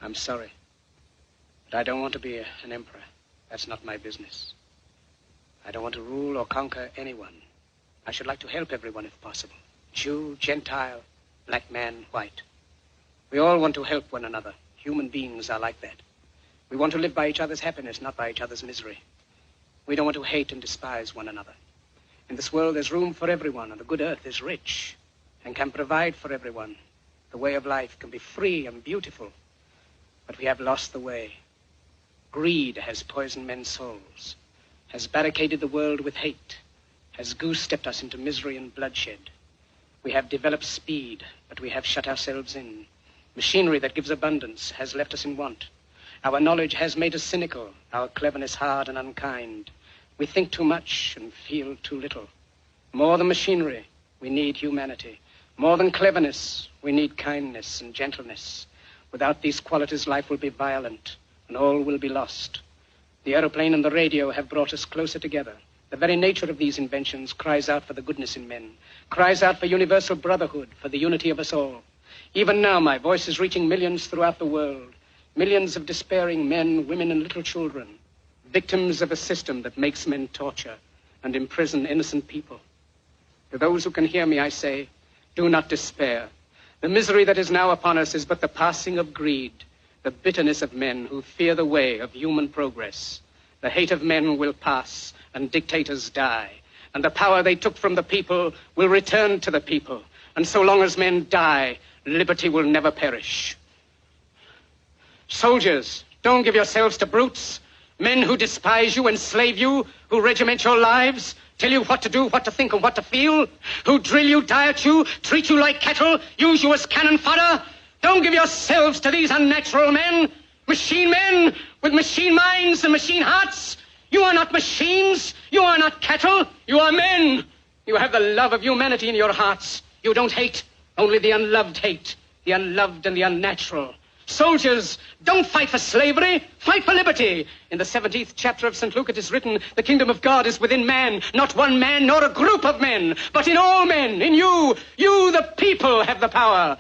I'm sorry. But I don't want to be an emperor. That's not my business. I don't want to rule or conquer anyone. I should like to help everyone if possible. Jew, Gentile, black man, white. We all want to help one another. Human beings are like that. We want to live by each other's happiness, not by each other's misery. We don't want to hate and despise one another. In this world, there's room for everyone, and the good earth is rich and can provide for everyone. The way of life can be free and beautiful, but we have lost the way. Greed has poisoned men's souls, has barricaded the world with hate, has goose-stepped us into misery and bloodshed. We have developed speed, but we have shut ourselves in. Machinery that gives abundance has left us in want. Our knowledge has made us cynical, our cleverness hard and unkind. We think too much and feel too little. More than machinery, we need humanity. More than cleverness, we need kindness and gentleness. Without these qualities, life will be violent, and all will be lost. The aeroplane and the radio have brought us closer together. The very nature of these inventions cries out for the goodness in men, cries out for universal brotherhood, for the unity of us all. Even now, my voice is reaching millions throughout the world, millions of despairing men, women, and little children, victims of a system that makes men torture and imprison innocent people. To those who can hear me, I say, do not despair. The misery that is now upon us is but the passing of greed, the bitterness of men who fear the way of human progress. The hate of men will pass, and dictators die, and the power they took from the people will return to the people. And so long as men die, liberty will never perish. Soldiers, don't give yourselves to brutes, men who despise you, enslave you, who regiment your lives, tell you what to do, what to think, and what to feel, who drill you, diet you, treat you like cattle, use you as cannon fodder. Don't give yourselves to these unnatural men with machine minds and machine hearts. You are not machines. You are not cattle. You are men. You have the love of humanity in your hearts. You don't hate, only the unloved hate, the unloved and the unnatural. Soldiers, don't fight for slavery, fight for liberty. In the 17th chapter of St. Luke it is written, the kingdom of God is within man, not one man nor a group of men, but in all men, in you. You, the people, have the power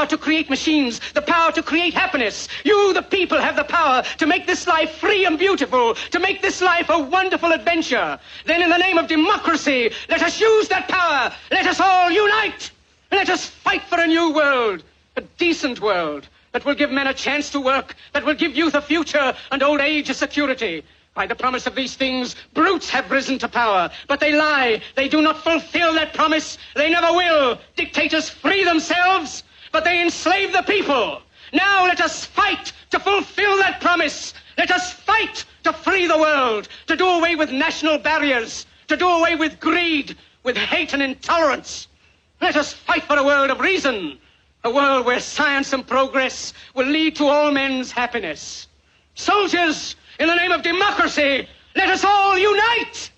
to create machines, the power to create happiness. You, the people, have the power to make this life free and beautiful, to make this life a wonderful adventure. Then in the name of democracy, let us use that power. Let us all unite. Let us fight for a new world, a decent world, that will give men a chance to work, that will give youth a future and old age a security. By the promise of these things, brutes have risen to power, but they lie. They do not fulfill that promise. They never will. Dictators free themselves, but they enslave the people. Now let us fight to fulfill that promise. Let us fight to free the world, to do away with national barriers, to do away with greed, with hate and intolerance. Let us fight for a world of reason, a world where science and progress will lead to all men's happiness. Soldiers, in the name of democracy, let us all unite!